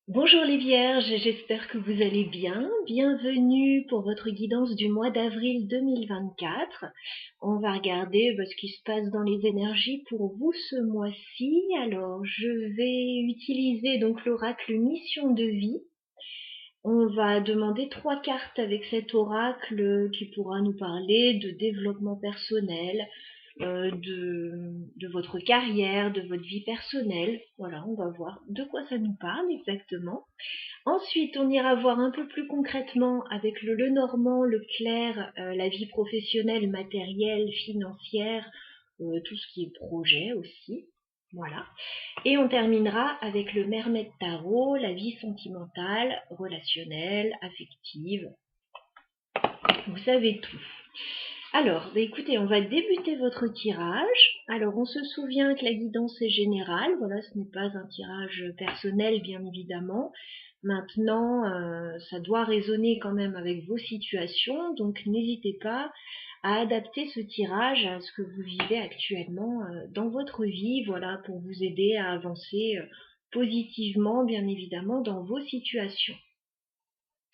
Bonjour les Vierges, j'espère que vous allez bien. Bienvenue pour votre guidance du mois d'avril 2024. On va regarder ce qui se passe dans les énergies pour vous ce mois-ci. Alors, je vais utiliser donc l'oracle Mission de vie. On va demander 3 cartes avec cet oracle qui pourra nous parler de développement personnel, de votre carrière, de votre vie personnelle. Voilà, on va voir de quoi ça nous parle exactement. Ensuite, on ira voir un peu plus concrètement avec le Lenormand, le clair, la vie professionnelle, matérielle, financière, tout ce qui est projet aussi. Voilà. Et on terminera avec le Mermaid Tarot, la vie sentimentale, relationnelle, affective. Vous savez tout. Alors, écoutez, on va débuter votre tirage. Alors, on se souvient que la guidance est générale. Voilà, ce n'est pas un tirage personnel, bien évidemment. Maintenant, ça doit résonner quand même avec vos situations. Donc, n'hésitez pas à adapter ce tirage à ce que vous vivez actuellement dans votre vie. Voilà, pour vous aider à avancer positivement, bien évidemment, dans vos situations.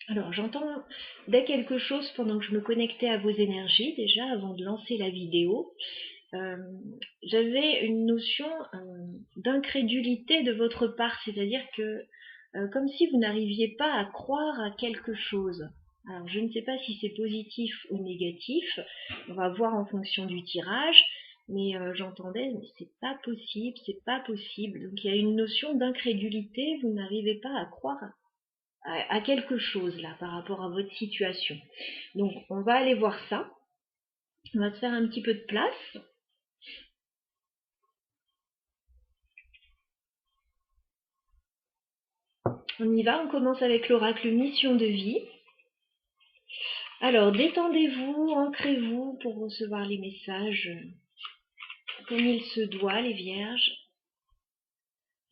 Alors, j'entendais quelque chose pendant que je me connectais à vos énergies, déjà, avant de lancer la vidéo. Euh, J'avais une notion d'incrédulité de votre part, c'est-à-dire que comme si vous n'arriviez pas à croire à quelque chose. Alors, je ne sais pas si c'est positif ou négatif, on va voir en fonction du tirage, mais j'entendais, mais c'est pas possible, c'est pas possible. Donc, il y a une notion d'incrédulité, vous n'arrivez pas à croire à quelque chose là par rapport à votre situation. Donc on va aller voir ça. On va se faire un petit peu de place. On y va, on commence avec l'oracle Mission de vie. Alors détendez-vous, ancrez-vous pour recevoir les messages comme il se doit, les vierges,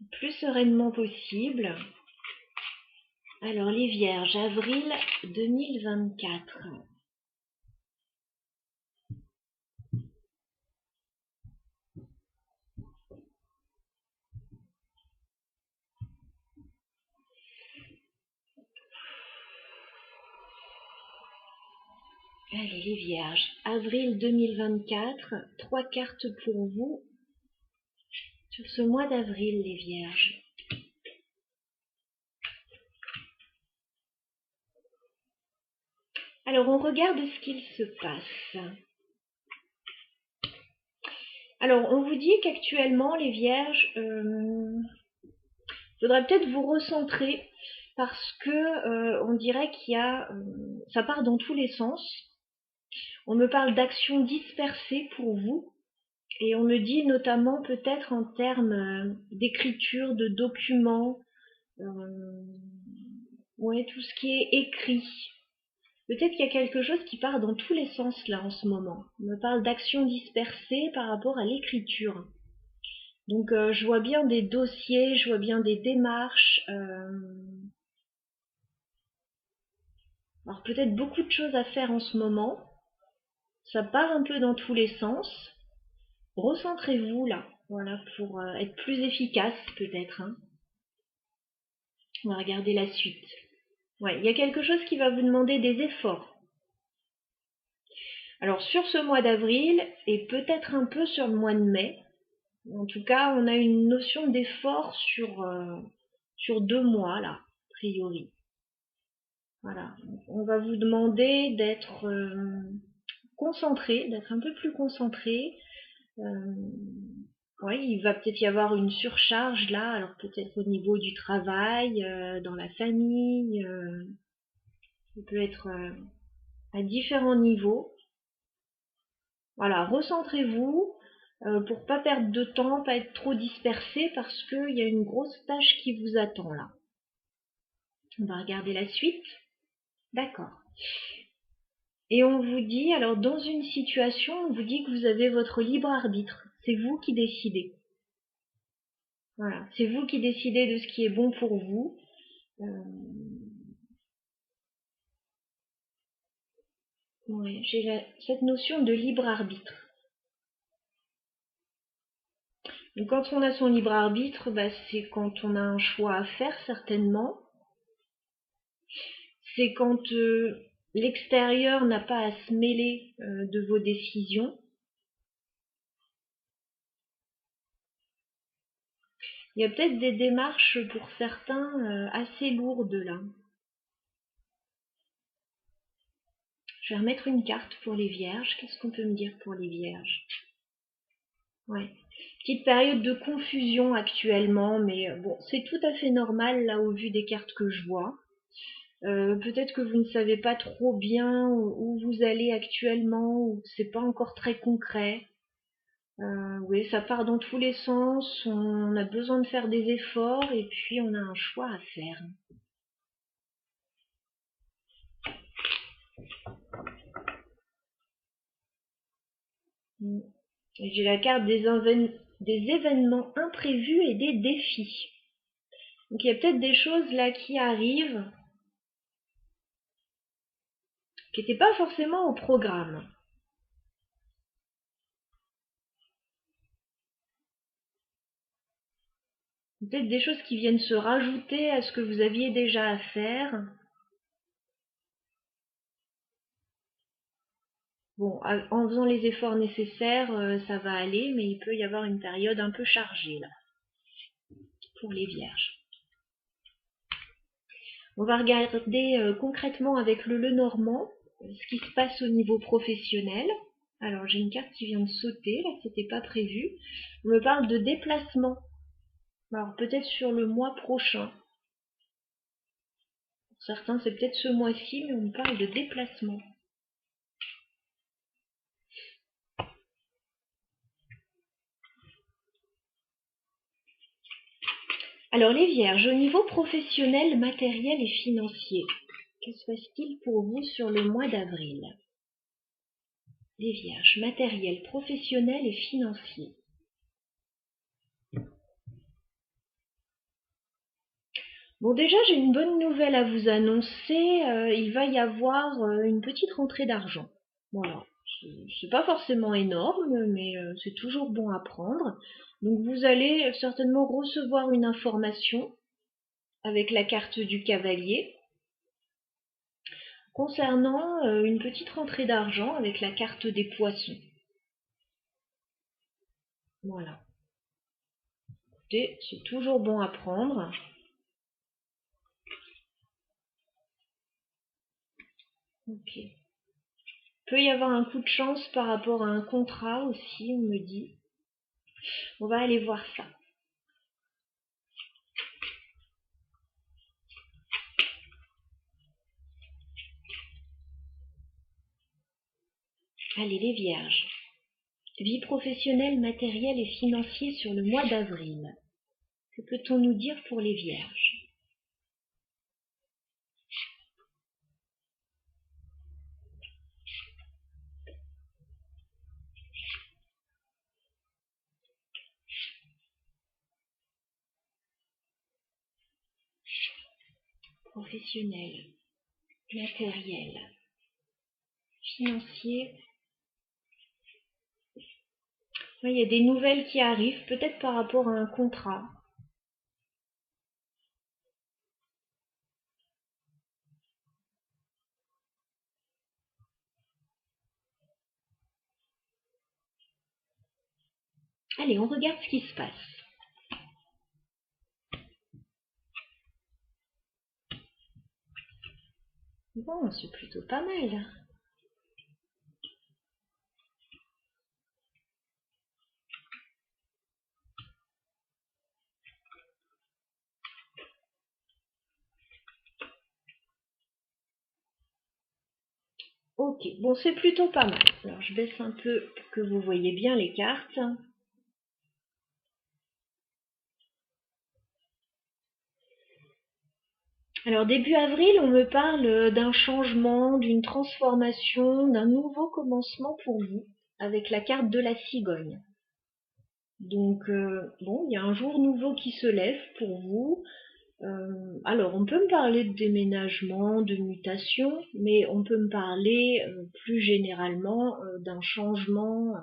le plus sereinement possible. Alors les vierges, avril 2024. Allez les vierges, avril 2024, 3 cartes pour vous sur ce mois d'avril les vierges. Alors on regarde ce qu'il se passe. Alors on vous dit qu'actuellement les vierges, faudrait peut-être vous recentrer parce que on dirait qu'il y a, ça part dans tous les sens. On me parle d'actions dispersées pour vous et on me dit notamment peut-être en termes d'écriture, de documents, ouais, tout ce qui est écrit. Peut-être qu'il y a quelque chose qui part dans tous les sens là en ce moment. On me parle d'actions dispersées par rapport à l'écriture. Donc je vois bien des dossiers, je vois bien des démarches. Alors peut-être beaucoup de choses à faire en ce moment. Ça part un peu dans tous les sens. Recentrez-vous là, voilà, pour être plus efficace peut-être. Hein. On va regarder la suite. Ouais, il y a quelque chose qui va vous demander des efforts. Alors sur ce mois d'avril et peut-être un peu sur le mois de mai. En tout cas, on a une notion d'effort sur 2 mois là, a priori. Voilà, on va vous demander d'être concentré, d'être un peu plus concentré. Oui, il va peut-être y avoir une surcharge là, alors peut-être au niveau du travail, dans la famille, ça peut être à différents niveaux. Voilà, recentrez-vous pour pas perdre de temps, pas être trop dispersé parce qu'il y a une grosse tâche qui vous attend là. On va regarder la suite. D'accord. Et on vous dit, alors dans une situation, on vous dit que vous avez votre libre arbitre. C'est vous qui décidez. Voilà, c'est vous qui décidez de ce qui est bon pour vous. Ouais, j'ai cette notion de libre arbitre. Donc, quand on a son libre arbitre, bah, c'est quand on a un choix à faire, certainement. C'est quand l'extérieur n'a pas à se mêler de vos décisions. Il y a peut-être des démarches pour certains assez lourdes là. Je vais remettre une carte pour les vierges. Qu'est-ce qu'on peut me dire pour les vierges? Ouais. Petite période de confusion actuellement, mais bon, c'est tout à fait normal là au vu des cartes que je vois. Peut-être que vous ne savez pas trop bien où vous allez actuellement, ou que c'est pas encore très concret. Oui, ça part dans tous les sens, on a besoin de faire des efforts et puis on a un choix à faire. J'ai la carte des événements imprévus et des défis. Donc il y a peut-être des choses là qui arrivent qui n'étaient pas forcément au programme. Peut-être des choses qui viennent se rajouter à ce que vous aviez déjà à faire. Bon, en faisant les efforts nécessaires, ça va aller, mais il peut y avoir une période un peu chargée là, pour les vierges. On va regarder concrètement avec le Lenormand ce qui se passe au niveau professionnel. Alors j'ai une carte qui vient de sauter, là c'était pas prévu. On me parle de déplacement. Alors peut-être sur le mois prochain. Pour certains c'est peut-être ce mois-ci, mais on me parle de déplacement. Alors les vierges, au niveau professionnel, matériel et financier, que se passe-t-il pour vous sur le mois d'avril? Les vierges, matériel, professionnel et financier. Bon, déjà, j'ai une bonne nouvelle à vous annoncer. Il va y avoir une petite rentrée d'argent. Voilà. C'est pas forcément énorme, mais c'est toujours bon à prendre. Donc, vous allez certainement recevoir une information avec la carte du cavalier concernant une petite rentrée d'argent avec la carte des poissons. Voilà. Écoutez, c'est toujours bon à prendre. Ok. Peut y avoir un coup de chance par rapport à un contrat aussi, on me dit. On va aller voir ça. Allez, les vierges. Vie professionnelle, matérielle et financière sur le mois d'avril. Que peut-on nous dire pour les vierges? Professionnel, matériel, financier. Il y a des nouvelles qui arrivent, peut-être par rapport à un contrat. Allez, on regarde ce qui se passe. Bon, c'est plutôt pas mal. Ok, bon, c'est plutôt pas mal. Alors, je baisse un peu pour que vous voyez bien les cartes. Alors, début avril, on me parle d'un changement, d'une transformation, d'un nouveau commencement pour vous, avec la carte de la cigogne. Donc, bon, il y a un jour nouveau qui se lève pour vous. Alors, on peut me parler de déménagement, de mutation, mais on peut me parler plus généralement d'un changement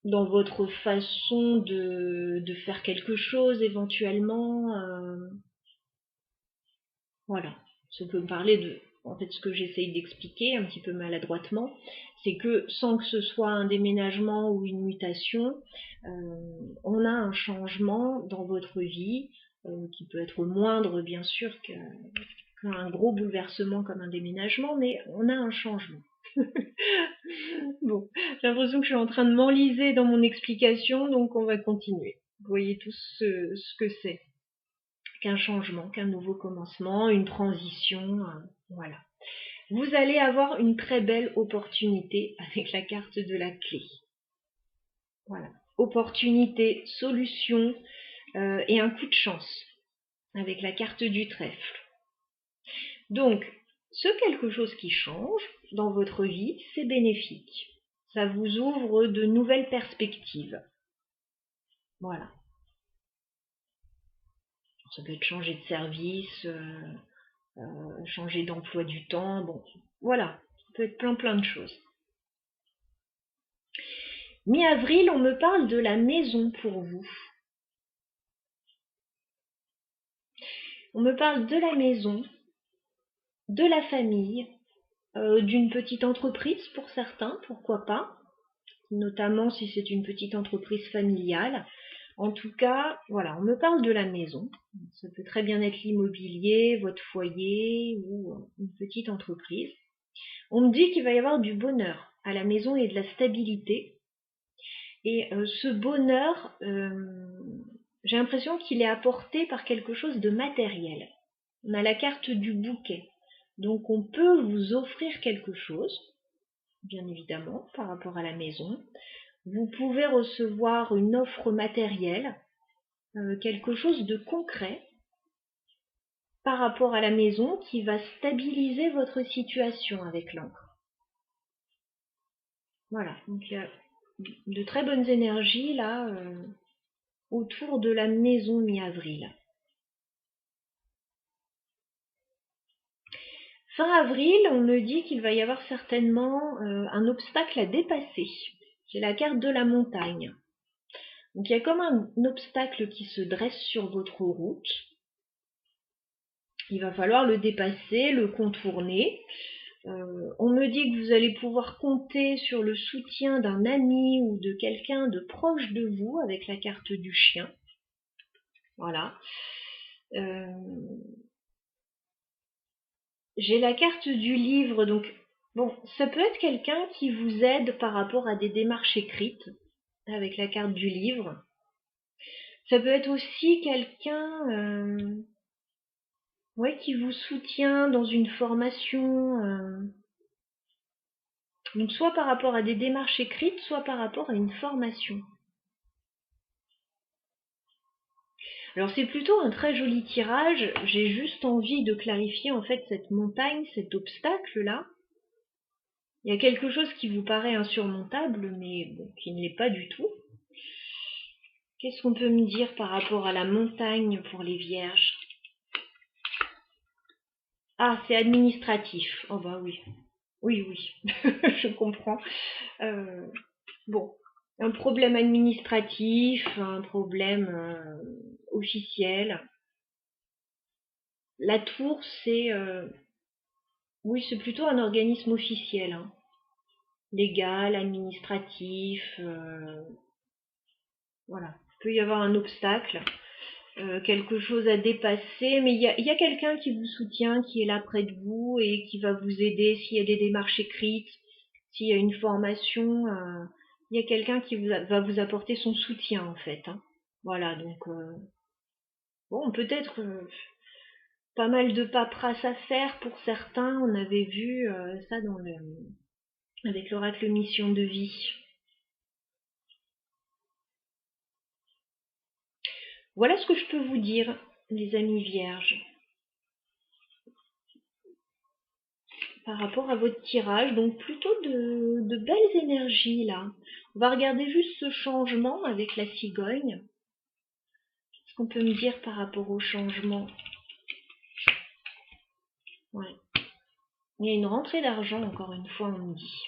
dans votre façon de faire quelque chose éventuellement. Voilà, ça peut me parler de... En fait, ce que j'essaye d'expliquer un petit peu maladroitement, c'est que sans que ce soit un déménagement ou une mutation, on a un changement dans votre vie qui peut être moindre bien sûr qu'un gros bouleversement comme un déménagement, mais on a un changement. Bon, j'ai l'impression que je suis en train de m'enliser dans mon explication, donc on va continuer. Vous voyez tous ce que c'est qu'un changement, qu'un nouveau commencement, une transition, voilà. Vous allez avoir une très belle opportunité avec la carte de la clé. Voilà. Opportunité, solution et un coup de chance avec la carte du trèfle. Donc, ce quelque chose qui change dans votre vie, c'est bénéfique. Ça vous ouvre de nouvelles perspectives. Voilà. Ça peut être changer de service, changer d'emploi du temps, bon, voilà, ça peut être plein de choses. Mi-avril, on me parle de la maison pour vous. On me parle de la maison, de la famille, d'une petite entreprise pour certains, pourquoi pas, notamment si c'est une petite entreprise familiale. En tout cas, voilà, on me parle de la maison. Ça peut très bien être l'immobilier, votre foyer ou une petite entreprise. On me dit qu'il va y avoir du bonheur à la maison et de la stabilité. Et ce bonheur, j'ai l'impression qu'il est apporté par quelque chose de matériel. On a la carte du bouquet. Donc on peut vous offrir quelque chose, bien évidemment, par rapport à la maison. Vous pouvez recevoir une offre matérielle, quelque chose de concret par rapport à la maison qui va stabiliser votre situation avec l'encre. Voilà, donc il y a de très bonnes énergies là autour de la maison mi-avril. Fin avril, on me dit qu'il va y avoir certainement un obstacle à dépasser. C'est la carte de la montagne. Donc il y a comme un obstacle qui se dresse sur votre route. Il va falloir le dépasser, le contourner. On me dit que vous allez pouvoir compter sur le soutien d'un ami ou de quelqu'un de proche de vous avec la carte du chien. Voilà. J'ai la carte du livre, donc bon, ça peut être quelqu'un qui vous aide par rapport à des démarches écrites avec la carte du livre. Ça peut être aussi quelqu'un ouais, qui vous soutient dans une formation. Donc soit par rapport à des démarches écrites, soit par rapport à une formation. Alors c'est plutôt un très joli tirage, j'ai juste envie de clarifier en fait cette montagne, cet obstacle-là. Il y a quelque chose qui vous paraît insurmontable, mais bon, qui ne l'est pas du tout. Qu'est-ce qu'on peut me dire par rapport à la montagne pour les vierges? Ah, c'est administratif. Oh bah oui. Oui, je comprends. Bon, un problème administratif, un problème officiel. La tour, c'est... oui, c'est plutôt un organisme officiel, hein. Légal, administratif, voilà. Il peut y avoir un obstacle, quelque chose à dépasser, mais il y a quelqu'un qui vous soutient, qui est là près de vous et qui va vous aider s'il y a des démarches écrites, s'il y a une formation, il y a quelqu'un qui va vous apporter son soutien en fait, hein. Voilà, donc bon, peut-être pas mal de paperasse à faire pour certains. On avait vu ça avec l'oracle mission de vie. Voilà ce que je peux vous dire, les amis vierges, par rapport à votre tirage. Donc plutôt de belles énergies là. On va regarder juste ce changement avec la cigogne. Qu'est-ce qu'on peut me dire par rapport au changement? Ouais. Il y a une rentrée d'argent, encore une fois, on me dit.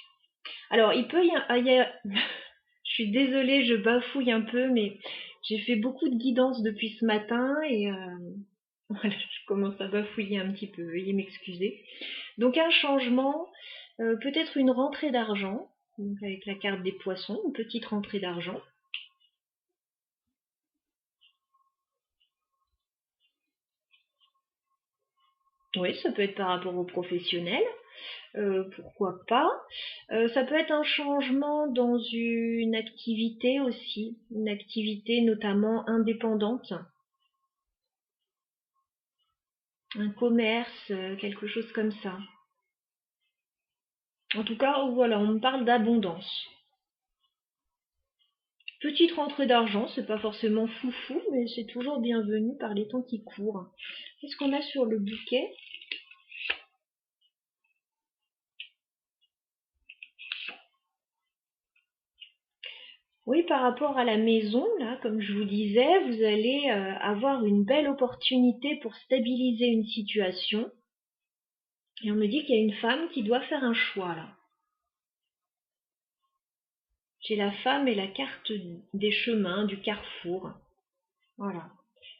Alors, il peut y avoir... Je suis désolée, je bafouille un peu, mais j'ai fait beaucoup de guidance depuis ce matin et voilà, je commence à bafouiller un petit peu, veuillez m'excuser. Donc un changement, peut-être une rentrée d'argent, donc avec la carte des poissons, une petite rentrée d'argent. Oui, ça peut être par rapport aux professionnels, pourquoi pas. Ça peut être un changement dans une activité aussi, une activité notamment indépendante, un commerce, quelque chose comme ça. En tout cas, voilà, on me parle d'abondance. Petite rentrée d'argent, c'est pas forcément foufou, mais c'est toujours bienvenu par les temps qui courent. Qu'est-ce qu'on a sur le bouquet? Oui, par rapport à la maison, là, comme je vous disais, vous allez avoir une belle opportunité pour stabiliser une situation. Et on me dit qu'il y a une femme qui doit faire un choix, là. J'ai la femme et la carte des chemins, du carrefour. Voilà.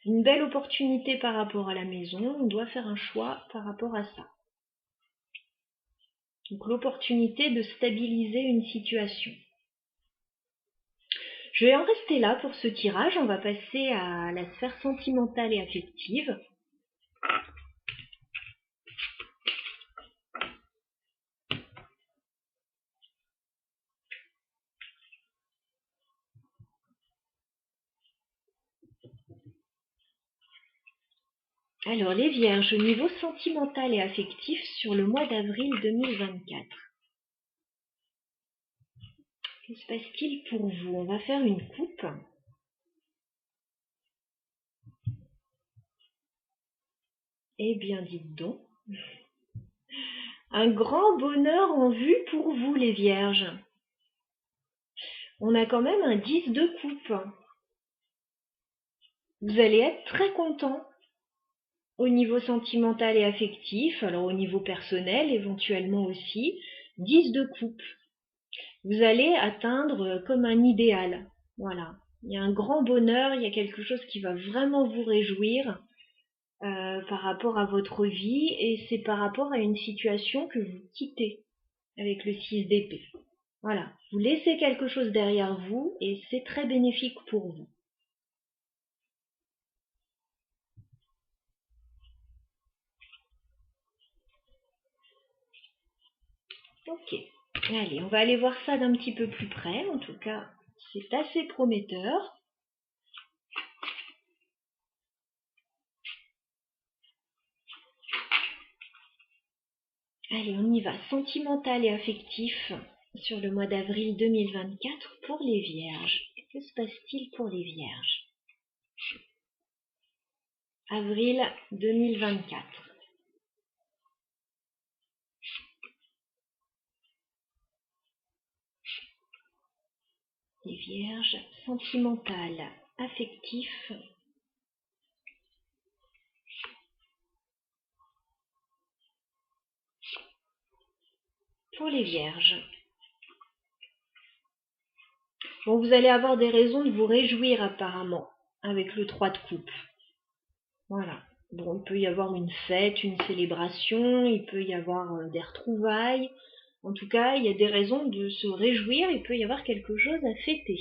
Une belle opportunité par rapport à la maison, on doit faire un choix par rapport à ça. Donc l'opportunité de stabiliser une situation. Je vais en rester là pour ce tirage, on va passer à la sphère sentimentale et affective. Alors les vierges, au niveau sentimental et affectif sur le mois d'avril 2024. Que se passe-t-il pour vous? On va faire une coupe. Eh bien, dites donc. Un grand bonheur en vue pour vous, les vierges. On a quand même un 10 de coupe. Vous allez être très content au niveau sentimental et affectif, alors au niveau personnel éventuellement aussi. 10 de coupe. Vous allez atteindre comme un idéal. Voilà. Il y a un grand bonheur, il y a quelque chose qui va vraiment vous réjouir par rapport à votre vie et c'est par rapport à une situation que vous quittez avec le 6 d'épée. Voilà, vous laissez quelque chose derrière vous et c'est très bénéfique pour vous. Ok, allez, on va aller voir ça d'un petit peu plus près. En tout cas, c'est assez prometteur. Allez, on y va. Sentimental et affectif sur le mois d'avril 2024 pour les vierges. Que se passe-t-il pour les vierges? Avril 2024. Les vierges, sentimental, affectif. Pour les vierges. Bon, vous allez avoir des raisons de vous réjouir apparemment avec le 3 de coupe. Voilà. Bon, il peut y avoir une fête, une célébration, il peut y avoir des retrouvailles. En tout cas, il y a des raisons de se réjouir, il peut y avoir quelque chose à fêter.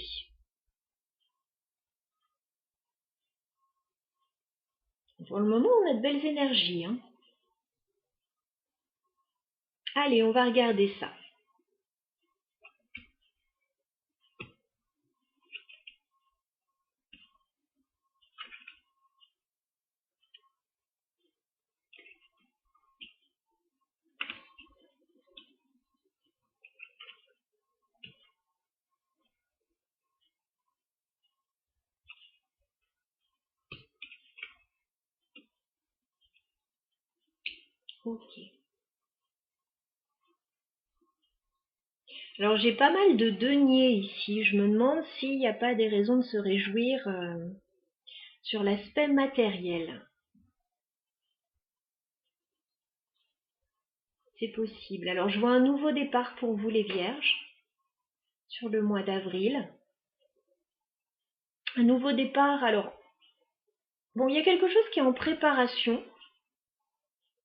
Pour le moment, on a de belles énergies, hein. Allez, on va regarder ça. Ok. Alors j'ai pas mal de deniers ici. Je me demande s'il n'y a pas des raisons de se réjouir sur l'aspect matériel. C'est possible. Alors je vois un nouveau départ pour vous les vierges sur le mois d'avril. Un nouveau départ, alors, bon, il y a quelque chose qui est en préparation,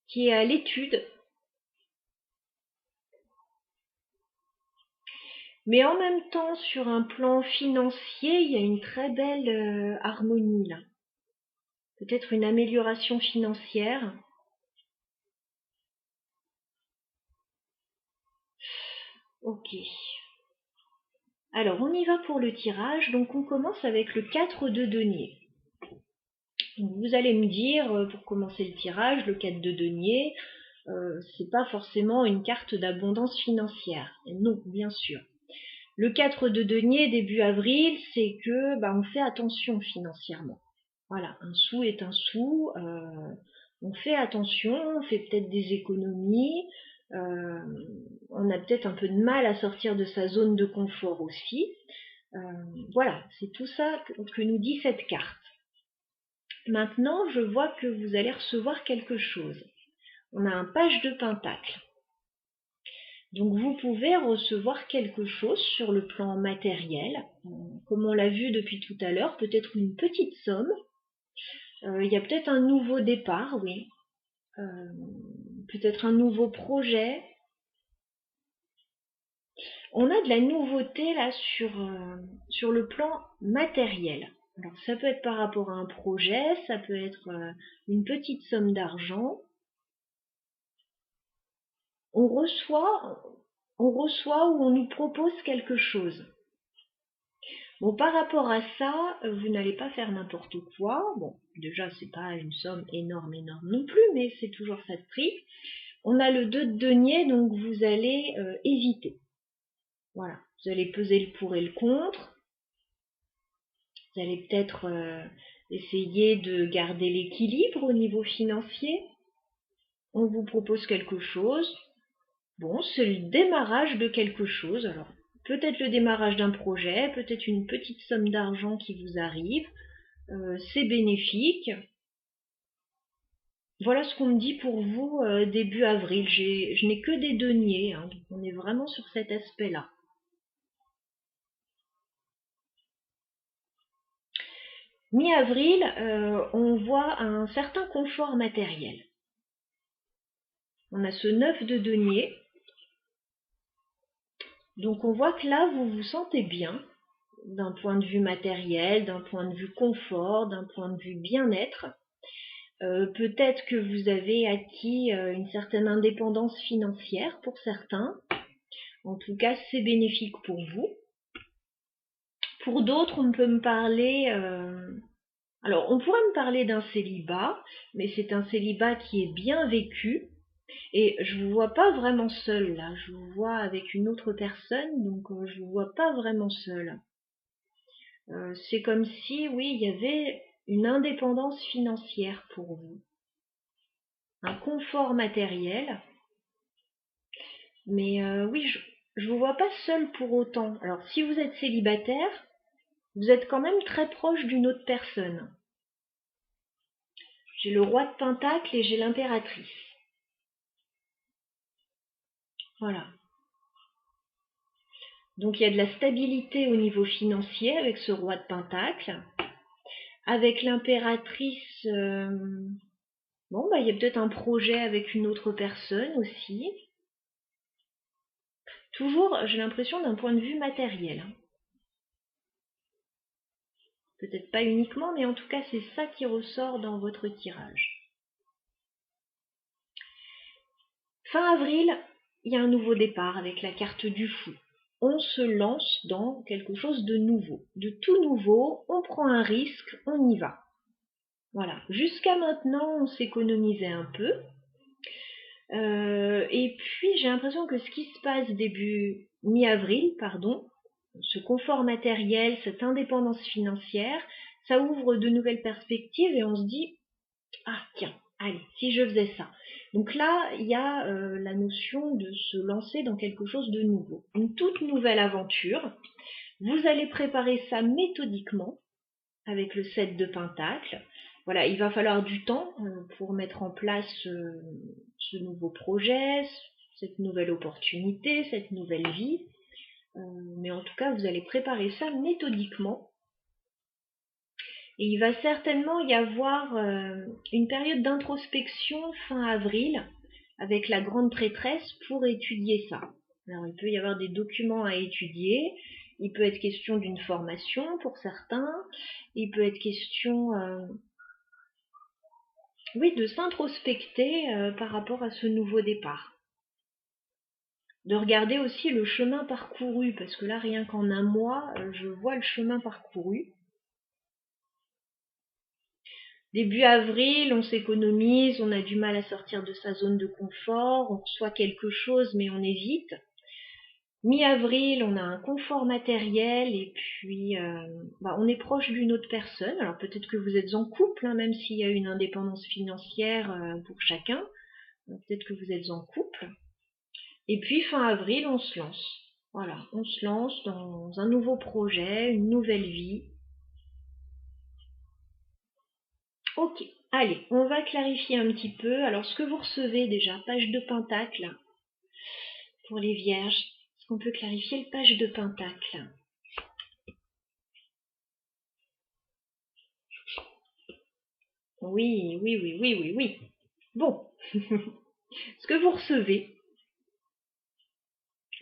qui est à l'étude, mais en même temps, sur un plan financier, il y a une très belle harmonie là. Peut-être une amélioration financière. Ok. Alors, on y va pour le tirage. Donc, on commence avec le 4 de denier. Donc, vous allez me dire, pour commencer le tirage, le 4 de denier, c'est pas forcément une carte d'abondance financière. Non, bien sûr. Le 4 de denier, début avril, c'est que on fait attention financièrement. Voilà, un sou est un sou. On fait attention, on fait peut-être des économies. On a peut-être un peu de mal à sortir de sa zone de confort aussi. Voilà, c'est tout ça que nous dit cette carte. Maintenant, je vois que vous allez recevoir quelque chose. On a un page de pentacle. Donc vous pouvez recevoir quelque chose sur le plan matériel, comme on l'a vu depuis tout à l'heure, peut-être une petite somme. Il y a peut-être un nouveau départ, oui. Peut-être un nouveau projet. On a de la nouveauté là sur le plan matériel. Alors ça peut être par rapport à un projet, ça peut être une petite somme d'argent. On reçoit ou on nous propose quelque chose. Bon, par rapport à ça, vous n'allez pas faire n'importe quoi. Bon, déjà, c'est pas une somme énorme non plus, mais c'est toujours ça de prix. On a le 2 de denier, donc vous allez hésiter. Voilà, vous allez peser le pour et le contre. Vous allez peut-être essayer de garder l'équilibre au niveau financier. On vous propose quelque chose. Bon, c'est le démarrage de quelque chose. Alors, peut-être le démarrage d'un projet, peut-être une petite somme d'argent qui vous arrive. C'est bénéfique. Voilà ce qu'on me dit pour vous début avril. Je n'ai que des deniers, hein, donc on est vraiment sur cet aspect-là. Mi-avril, on voit un certain confort matériel. On a ce 9 de denier. Donc on voit que là, vous vous sentez bien, d'un point de vue matériel, d'un point de vue confort, d'un point de vue bien-être. Peut-être que vous avez acquis une certaine indépendance financière pour certains. En tout cas, c'est bénéfique pour vous. Pour d'autres, on peut me parler... alors, on pourrait me parler d'un célibat, mais c'est un célibat qui est bien vécu. Et je vous vois pas vraiment seul là, je vous vois avec une autre personne, donc je vous vois pas vraiment seul. C'est comme si, oui, il y avait une indépendance financière pour vous, un confort matériel, mais oui, je vous vois pas seul pour autant. Alors, si vous êtes célibataire, vous êtes quand même très proche d'une autre personne. J'ai le roi de pentacle et j'ai l'impératrice. Voilà. Donc il y a de la stabilité au niveau financier avec ce roi de pentacle. Avec l'impératrice, bon, il y a peut-être un projet avec une autre personne aussi. Toujours, j'ai l'impression d'un point de vue matériel. Peut-être pas uniquement, mais en tout cas, c'est ça qui ressort dans votre tirage. Fin avril, il y a un nouveau départ avec la carte du fou. On se lance dans quelque chose de nouveau. De tout nouveau, on prend un risque, on y va. Voilà. Jusqu'à maintenant, on s'économisait un peu. Et puis, j'ai l'impression que ce qui se passe mi-avril, ce confort matériel, cette indépendance financière, ça ouvre de nouvelles perspectives et on se dit, ah tiens, allez, si je faisais ça. Donc là, il y a la notion de se lancer dans quelque chose de nouveau, une toute nouvelle aventure. Vous allez préparer ça méthodiquement avec le 7 de pentacle. Voilà, il va falloir du temps pour mettre en place ce nouveau projet, cette nouvelle opportunité, cette nouvelle vie. Mais en tout cas, vous allez préparer ça méthodiquement. Et il va certainement y avoir une période d'introspection fin avril avec la grande prêtresse pour étudier ça. Alors il peut y avoir des documents à étudier, il peut être question d'une formation pour certains, il peut être question oui, de s'introspecter par rapport à ce nouveau départ. De regarder aussi le chemin parcouru, parce que là, rien qu'en un mois, je vois le chemin parcouru. Début avril, on s'économise, on a du mal à sortir de sa zone de confort, on reçoit quelque chose, mais on hésite. Mi-avril, on a un confort matériel et puis on est proche d'une autre personne. Alors peut-être que vous êtes en couple, hein, même s'il y a une indépendance financière pour chacun. Peut-être que vous êtes en couple. Et puis fin avril, on se lance. Voilà, on se lance dans un nouveau projet, une nouvelle vie. Ok, allez, on va clarifier un petit peu. Alors ce que vous recevez déjà, page de Pentacle pour les Vierges. Est-ce qu'on peut clarifier le page de Pentacle? Oui, oui, oui, oui, oui, oui. Bon, ce que vous recevez,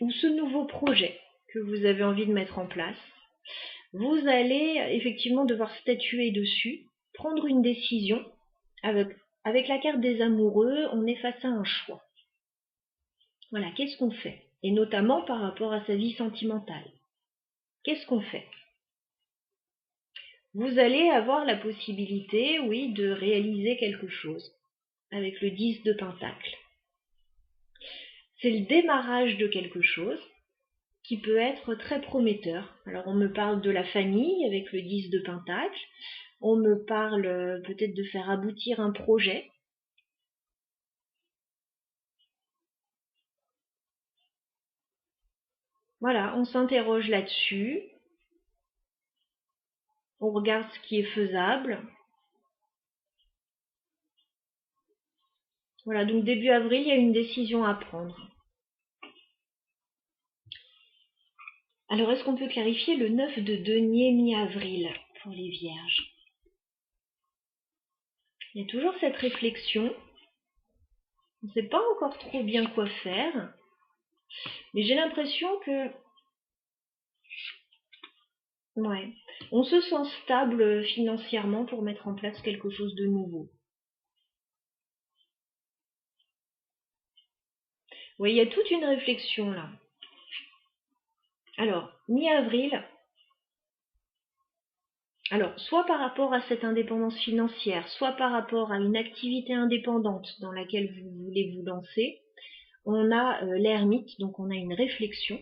ou ce nouveau projet que vous avez envie de mettre en place, vous allez effectivement devoir statuer dessus, prendre une décision. Avec la carte des amoureux, on est face à un choix. Voilà, qu'est-ce qu'on fait? Et notamment par rapport à sa vie sentimentale. Qu'est-ce qu'on fait? Vous allez avoir la possibilité, oui, de réaliser quelque chose avec le 10 de Pentacle. C'est le démarrage de quelque chose qui peut être très prometteur. Alors on me parle de la famille avec le 10 de Pentacle, on me parle peut-être de faire aboutir un projet. Voilà, on s'interroge là-dessus, on regarde ce qui est faisable. Voilà, donc début avril, il y a une décision à prendre. Alors, est-ce qu'on peut clarifier le 9 de denier mi-avril pour les Vierges? Il y a toujours cette réflexion. On ne sait pas encore trop bien quoi faire. Mais j'ai l'impression que... Ouais. On se sent stable financièrement pour mettre en place quelque chose de nouveau. Oui, il y a toute une réflexion là. Alors, mi-avril, alors soit par rapport à cette indépendance financière, soit par rapport à une activité indépendante dans laquelle vous voulez vous lancer, on a l'ermite, donc on a une réflexion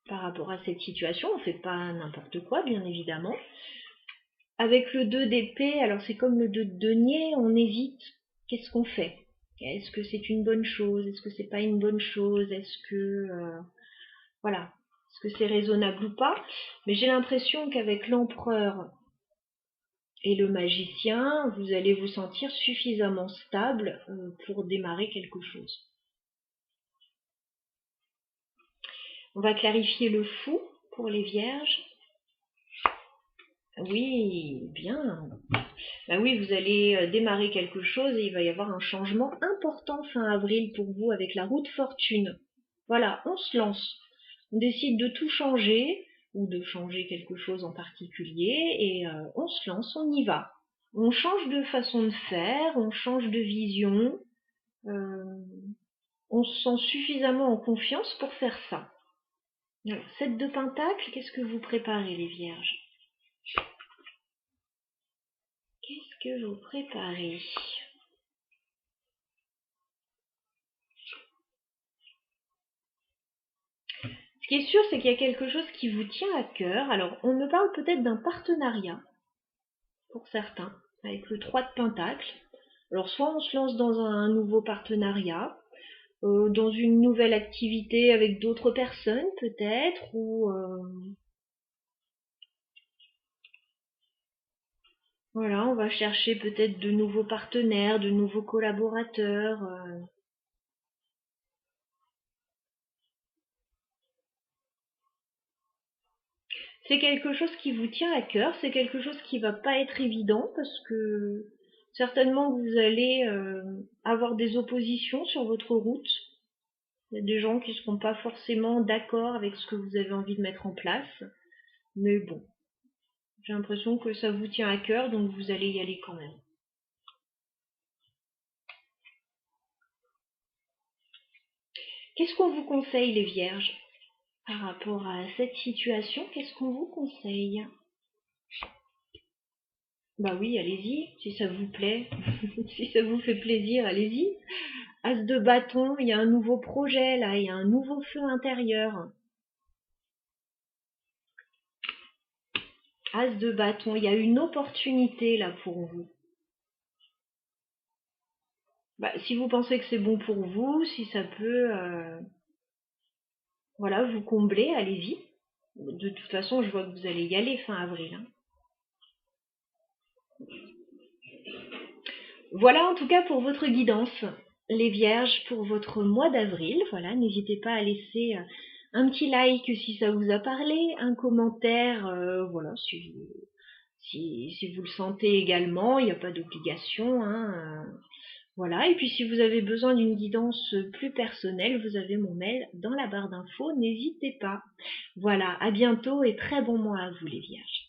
par rapport à cette situation. On ne fait pas n'importe quoi, bien évidemment. Avec le 2 d'épée, alors c'est comme le 2 de denier, on hésite. Qu'est-ce qu'on fait? Est-ce que c'est une bonne chose? Est-ce que c'est pas une bonne chose? Est-ce que... voilà. Est-ce que c'est raisonnable ou pas? Mais j'ai l'impression qu'avec l'empereur et le magicien, vous allez vous sentir suffisamment stable pour démarrer quelque chose. On va clarifier le fou pour les vierges. Oui, bien. Ben oui, vous allez démarrer quelque chose et il va y avoir un changement important fin avril pour vous avec la roue de fortune. Voilà, on se lance. On décide de tout changer ou de changer quelque chose en particulier et on se lance, on y va. On change de façon de faire, on change de vision. On se sent suffisamment en confiance pour faire ça. Alors, 7 de Pentacle, qu'est-ce que vous préparez les vierges? Qu'est-ce que vous préparez? Ce qui est sûr, c'est qu'il y a quelque chose qui vous tient à cœur. Alors, on me parle peut-être d'un partenariat, pour certains, avec le 3 de Pentacle. Alors, soit on se lance dans un nouveau partenariat, dans une nouvelle activité avec d'autres personnes, peut-être, ou... voilà, on va chercher peut-être de nouveaux partenaires, de nouveaux collaborateurs. c'est quelque chose qui vous tient à cœur, c'est quelque chose qui va pas être évident parce que certainement vous allez avoir des oppositions sur votre route. Il y a des gens qui ne seront pas forcément d'accord avec ce que vous avez envie de mettre en place. Mais bon, j'ai l'impression que ça vous tient à cœur, donc vous allez y aller quand même. Qu'est-ce qu'on vous conseille, les vierges, par rapport à cette situation? Qu'est-ce qu'on vous conseille? Bah oui, allez-y, si ça vous plaît, si ça vous fait plaisir, allez-y. As de bâton, il y a un nouveau projet là, il y a un nouveau feu intérieur. As de bâton, il y a une opportunité là pour vous. Bah, si vous pensez que c'est bon pour vous, si ça peut voilà, vous combler, allez-y. De toute façon, je vois que vous allez y aller fin avril. Hein. Voilà en tout cas pour votre guidance, les vierges, pour votre mois d'avril. Voilà, n'hésitez pas à laisser un petit like si ça vous a parlé, un commentaire, voilà, si vous le sentez également, il n'y a pas d'obligation. Hein, voilà, et puis si vous avez besoin d'une guidance plus personnelle, vous avez mon mail dans la barre d'infos, n'hésitez pas. Voilà, à bientôt et très bon mois à vous les vierges.